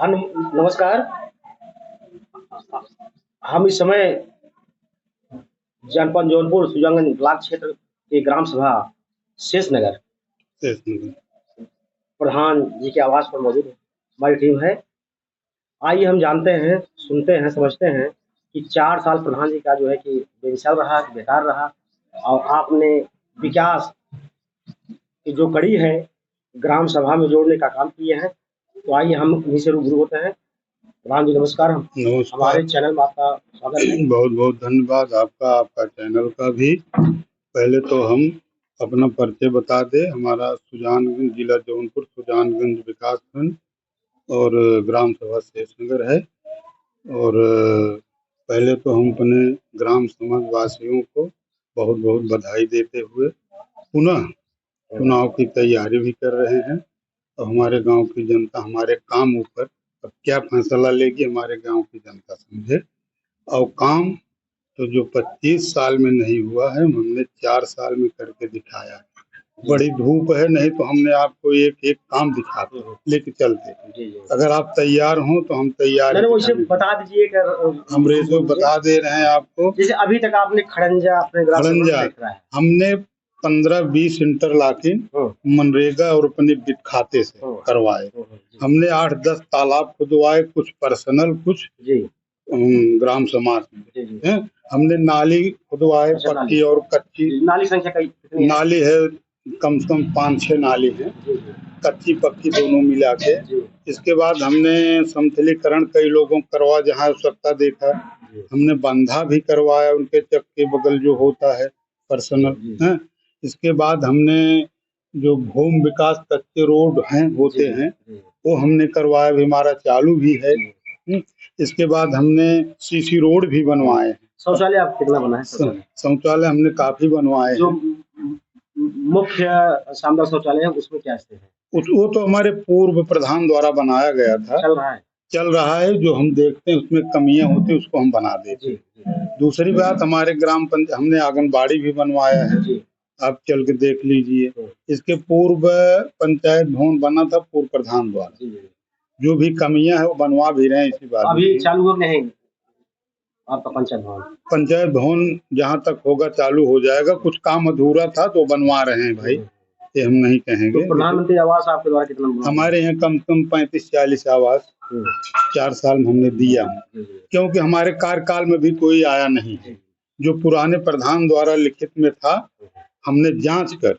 हाँ, नमस्कार। हम इस समय जनपद जौनपुर सुजानगंज ब्लॉक क्षेत्र के ग्राम सभा शेषनगर प्रधान जी के आवास पर मौजूद हमारी टीम है। आइए हम जानते हैं, सुनते हैं, समझते हैं कि 4 साल प्रधान जी का जो है कि बेमिसाल रहा, बेकार रहा और आपने विकास की जो कड़ी है ग्राम सभा में जोड़ने का काम किए हैं। तो आइए हम उन्हीं से रूबरू होते हैं। प्रधान जी नमस्कार। नमस्कार। हमारे चैनल में आपका स्वागत है। बहुत बहुत धन्यवाद आपका चैनल का भी। पहले तो हम अपना परिचय बता दें। हमारा सुजानगंज जिला जौनपुर सुजानगंज विकास खंड और ग्राम सभा शेषनगर है। और पहले तो हम अपने ग्राम समाज वासियों को बहुत बहुत बधाई देते हुए पुनः चुनाव की तैयारी भी कर रहे हैं। और हमारे गांव की जनता हमारे काम ऊपर अब क्या फैसला लेगी, हमारे गांव की जनता समझे। और काम तो जो 25 साल में नहीं हुआ है, हमने 4 साल में करके दिखाया है। बड़ी धूप है, नहीं तो हमने आपको एक एक काम दिखाते लेके चलते। अगर आप तैयार हो तो हम तैयार हैं। वैसे बता दीजिए हम रेशो बता दे रहे हैं आपको। जैसे अभी तक आपने खड़ंजा अपने ग्राम सभा में देखा है। हमने 15-20 इंटरलॉकिंग मनरेगा और अपने खाते से करवाए। हमने 8-10 तालाब खुदवाए, कुछ पर्सनल, कुछ ग्राम समाज में। हमने नाली खुदवाए, पक्की और कच्ची। नाली संख्या कितनी है? नाली है कम से कम 5-6 नाली है, कच्ची पक्की दोनों मिला के। इसके बाद हमने समतलीकरण कई लोगों को करवा, जहाँ आवश्यकता देखा। हमने बंधा भी करवाया, उनके चक के बगल जो होता है पर्सनल है। इसके बाद हमने जो भूमि विकास कच्चे रोड हैं होते हैं वो हमने करवाया, भी हमारा चालू भी है। इसके बाद हमने सीसी रोड भी बनवाए हैं। शौचालय आप कितना बनाए? शौचालय हमने काफी बनवाए जो हैं। मुख्य शानदार शौचालय है उसमें क्या स्थिति है? वो तो हमारे पूर्व प्रधान द्वारा बनाया गया था, चल रहा है। जो हम देखते हैं उसमें कमियां होती है उसको हम बना देते हैं। दूसरी बात, हमारे ग्राम पंचायत हमने आंगनबाड़ी भी बनवाया है, आप चल के देख लीजिए। इसके पूर्व पंचायत भवन बना था पूर्व प्रधान द्वारा। जो भी कमियां है वो बनवा भी रहे हैं। इसी बात अभी चालू हो नहीं आपका पंचायत भवन जहाँ तक होगा चालू हो जाएगा। कुछ काम अधूरा था तो बनवा रहे हैं भाई, ये हम नहीं कहेंगे। तो प्रधानमंत्री आवास आपके द्वारा कितना? हमारे यहाँ कम से कम 35-40 आवास 4 साल में हमने दिया, क्योंकि हमारे कार्यकाल में भी कोई आया नहीं है। जो पुराने प्रधान द्वारा लिखित में था, हमने जांच कर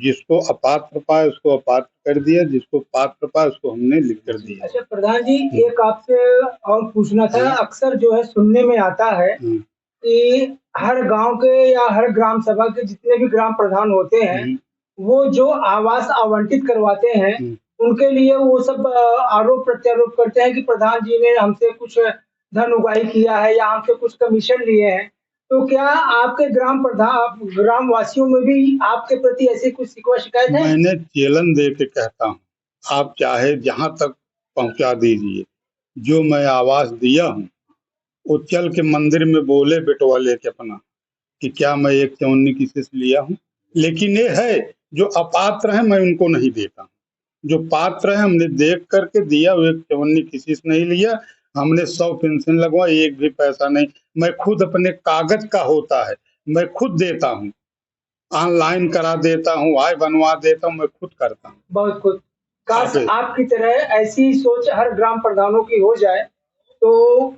जिसको अपात्र पाए उसको अपात्र कर दिया, जिसको पात्र पाए उसको हमने लिख कर दिया। अच्छा प्रधान जी, एक आपसे और पूछना था। अक्सर जो है सुनने में आता है कि हर गांव के या हर ग्राम सभा के जितने भी ग्राम प्रधान होते हैं वो जो आवास आवंटित करवाते हैं उनके लिए वो सब आरोप प्रत्यारोप करते हैं कि प्रधान जी ने हमसे कुछ धन उगाही किया है या हमसे कुछ कमीशन लिए हैं। तो क्या आपके ग्राम वासियों में भी आपके प्रति ऐसी कुछ शिकवा शिकायत है? मैंने चैलेंज दे के कहता हूँ, आप चाहे जहाँ तक पहुँचा दीजिए। जो मैं आवास दिया हूँ वो चल के मंदिर में बोले बेटवा लेके अपना कि क्या मैं एक 54 किसी से लिया हूँ। लेकिन ये है जो अपात्र है मैं उनको नहीं देता हूँ। जो पात्र है हमने देख करके दिया, वो एक 54 किसी से नहीं लिया। हमने 100 पेंशन लगवा, एक भी पैसा नहीं। मैं खुद अपने कागज का होता है मैं खुद देता हूँ, ऑनलाइन करा देता हूँ, आय बनवा देता हूँ, मैं खुद करता हूँ। बहुत कुछ। काश आपकी तरह ऐसी सोच हर ग्राम प्रधानों की हो जाए तो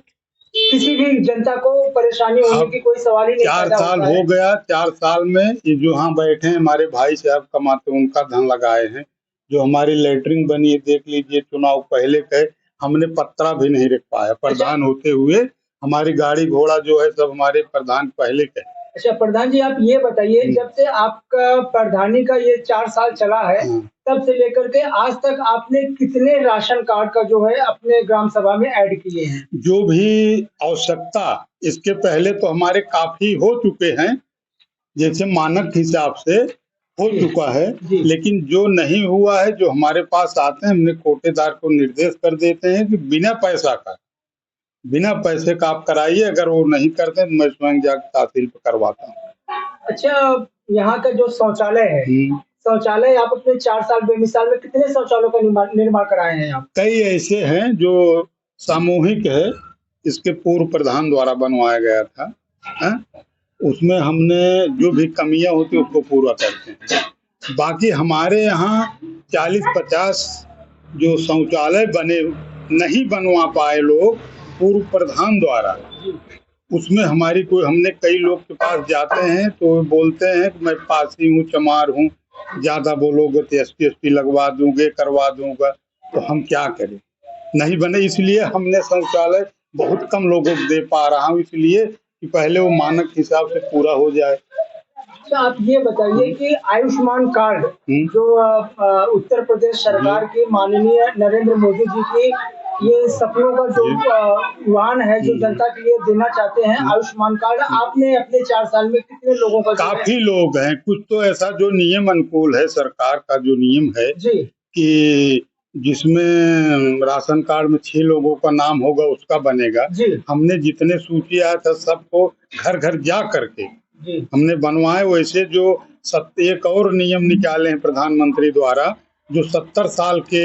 किसी भी जनता को परेशानी होने की कोई सवाल ही नहीं। 4 साल हो गया, 4 साल में ये जो यहाँ बैठे हैं हमारे भाई साहब कमाते, उनका धन लगाए हैं। जो हमारी लेटरिंग बनी है देख लीजिए, चुनाव पहले कहे हमने पत्रा भी नहीं रख पाया। प्रधान होते हुए हमारी गाड़ी घोड़ा जो है सब हमारे प्रधान पहले कहे। अच्छा प्रधान जी, आप ये बताइए, जब से आपका प्रधानी का ये 4 साल चला है तब से लेकर के आज तक आपने कितने राशन कार्ड का जो है अपने ग्राम सभा में ऐड किए हैं? जो भी आवश्यकता, इसके पहले तो हमारे काफी हो चुके हैं, जैसे मानक हिसाब से हो चुका है। लेकिन जो नहीं हुआ है, जो हमारे पास आते हैं, हमने कोटेदार को निर्देश कर देते हैं कि बिना पैसे का आप कराइए। अगर वो नहीं करते तो मैं स्वयं जाकर तहसील पे करवाता हूँ। अच्छा, यहाँ का जो शौचालय है, शौचालय आप अपने 4 साल बेमिसाल में कितने शौचालयों का निर्माण कराए हैं आप? कई ऐसे हैं जो सामूहिक है, इसके पूर्व प्रधान द्वारा बनवाया गया था, है? उसमें हमने जो भी कमियां होती है उसको पूरा करते हैं। बाकी हमारे यहाँ 40-50 जो शौचालय बने नहीं बनवा पाए लोग पूर्व प्रधान द्वारा, उसमें हमारी कोई, हमने कई लोग के पास जाते हैं तो वो बोलते हैं कि मैं पासी हूँ, चमार हूँ, ज़्यादा बोलोगे तो एसपी लगवा दूंगे, करवा दूंगा, तो हम क्या करें, नहीं बने। इसलिए हमने शौचालय बहुत कम लोगों को दे पा रहा हूँ, इसलिए कि पहले वो मानक हिसाब से पूरा हो जाए। अच्छा, आप ये बताइए कि आयुष्मान कार्ड जो उत्तर प्रदेश सरकार की माननीय नरेंद्र मोदी जी की ये सपनों का जो वाहन है जो जनता के लिए देना चाहते हैं, आयुष्मान कार्ड आपने अपने 4 साल में कितने लोगों का? काफी लोग हैं। कुछ तो ऐसा जो नियम अनुकूल है, सरकार का जो नियम है जी कि जिसमें राशन कार्ड में 6 लोगों का नाम होगा उसका बनेगा जी। हमने जितने सूची आया था सबको घर घर जा करके हमने बनवाए। वैसे जो एक और नियम निकाले हैं प्रधानमंत्री द्वारा, जो 70 साल के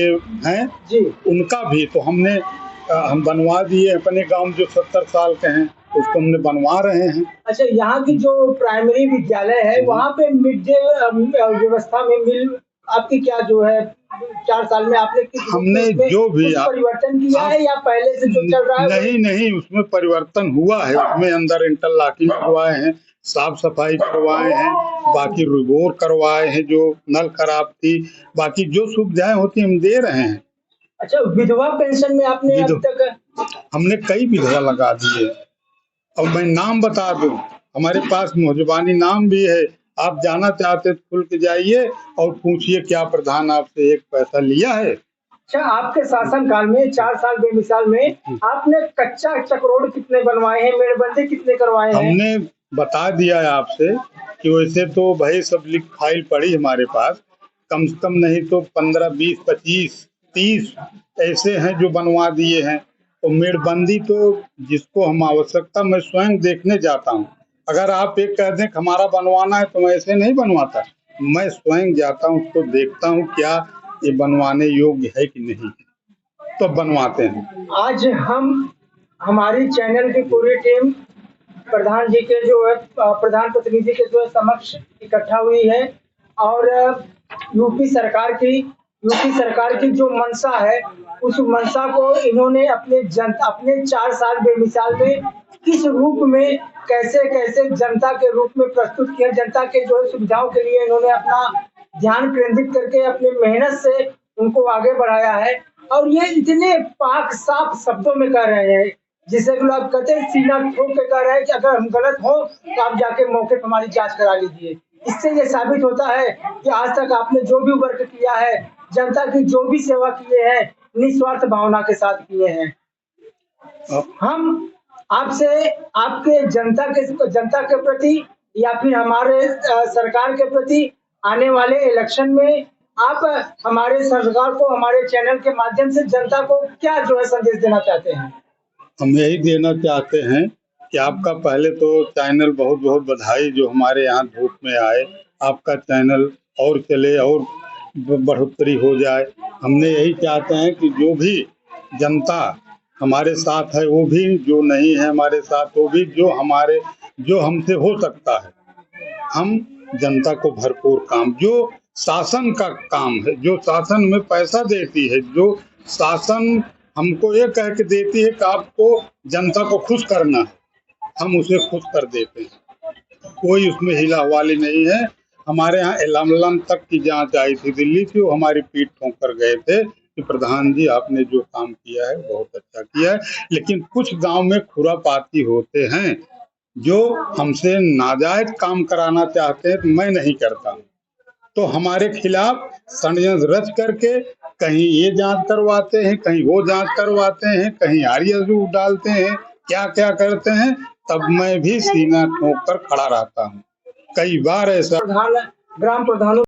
हैं जी, उनका भी तो हम बनवा दिए। अपने गांव जो 70 साल के हैं उसको हमने बनवा रहे हैं। अच्छा, यहाँ की जो प्राइमरी विद्यालय है वहाँ पे मिड डे व्यवस्था में मिल आपकी क्या जो है 4 साल में आपने हमने जो भी परिवर्तन किया है या पहले से जो चल रहा है? नहीं, उसमें परिवर्तन हुआ है। उसमें अंदर इंटरलॉकिंग करवाए हैं, साफ सफाई करवाए हैं, बाकी रिगोर करवाए हैं, जो नल खराब थी, बाकी जो सुविधाएं होती हम दे रहे हैं। अच्छा, विधवा पेंशन में आपने अब तक? हमने कई विधवा लगा दिए। अब मैं नाम बता दूं, हमारे पास मौजबानी नाम भी है, आप जाना चाहते तो खुल के जाइए और पूछिए क्या प्रधान आपसे एक पैसा लिया है। अच्छा, आपके शासन काल में 4 साल बेमिसाल में आपने कच्चा चक्रोड कितने बनवाए हैं, मेड़बंदी कितने करवाए हैं? हमने बता दिया है आपसे कि वैसे तो भाई सब लिख फाइल पड़ी हमारे पास, कम से कम नहीं तो 15, 20, 25, 30 ऐसे हैं जो बनवा दिए हैं। तो मेड़बंदी तो जिसको हम आवश्यकता, मैं स्वयं देखने जाता हूँ। अगर आप एक कह दें कि हमारा बनवाना है तो मैं ऐसे नहीं बनवाता, मैं स्वयं जाता हूँ, उसको देखता हूँ क्या ये बनवाने योग्य है कि नहीं, तो बनवाते हैं। आज हम हमारी चैनल की पूरी टीम प्रधान जी के जो है प्रधान प्रतिनिधि के जो समक्ष इकट्ठा हुई है और यूपी सरकार की जो मंशा है उस मंशा को इन्होंने अपने 4 साल बेमिसाल में किस रूप में कैसे जनता के रूप में प्रस्तुत किया, जनता के जो है सुविधाओं के लिए इन्होंने अपना ध्यान केंद्रित करके अपनी मेहनत से उनको आगे बढ़ाया है। और ये इतने पाक साफ शब्दों में कह रहे हैं जिसे लोग कहते हैं सीना ठोक के कह रहे हैं कि अगर हम गलत हो तो आप जाके मौके पर हमारी जांच करा लीजिए। इससे ये साबित होता है कि आज तक आपने जो भी वर्क किया है, जनता की जो भी सेवा किए हैं, निस्वार्थ भावना के साथ किए हैं। हम आपसे आपके जनता के प्रति या फिर हमारे सरकार के प्रति आने वाले इलेक्शन में आप हमारे सरकार को हमारे चैनल के माध्यम से जनता को क्या जो है संदेश देना चाहते हैं? हम यही देना चाहते हैं कि आपका पहले तो चैनल बहुत बहुत बधाई जो हमारे यहाँ धूप में आए, आपका चैनल और चले और बढ़ोतरी हो जाए। हमने यही चाहते हैं कि जो भी जनता हमारे साथ है वो भी, जो नहीं है हमारे साथ वो भी, जो हमसे हो सकता है हम जनता को भरपूर काम, जो शासन का काम है, जो शासन में पैसा देती है, जो शासन हमको ये कह के देती है कि आपको जनता को खुश करना है, हम उसे खुश कर देते हैं। कोई उसमें हिला हवाली नहीं है। हमारे यहाँ एलमलम तक की जांच आई थी दिल्ली से, वो हमारी पीठ ठोक कर गए थे कि प्रधान जी आपने जो काम किया है बहुत अच्छा किया है, लेकिन कुछ गांव में खुरापाती होते हैं जो हमसे नाजायज काम कराना चाहते हैं, तो मैं नहीं करता हूँ। तो हमारे खिलाफ षड्यंत्र रच करके कहीं ये जांच करवाते हैं, कहीं वो जांच करवाते हैं, कहीं आरएसयू डालते हैं, क्या क्या करते हैं, तब मैं भी सीना ठोक कर खड़ा रहता हूँ। कई बार ऐसा ग्राम प्रधानों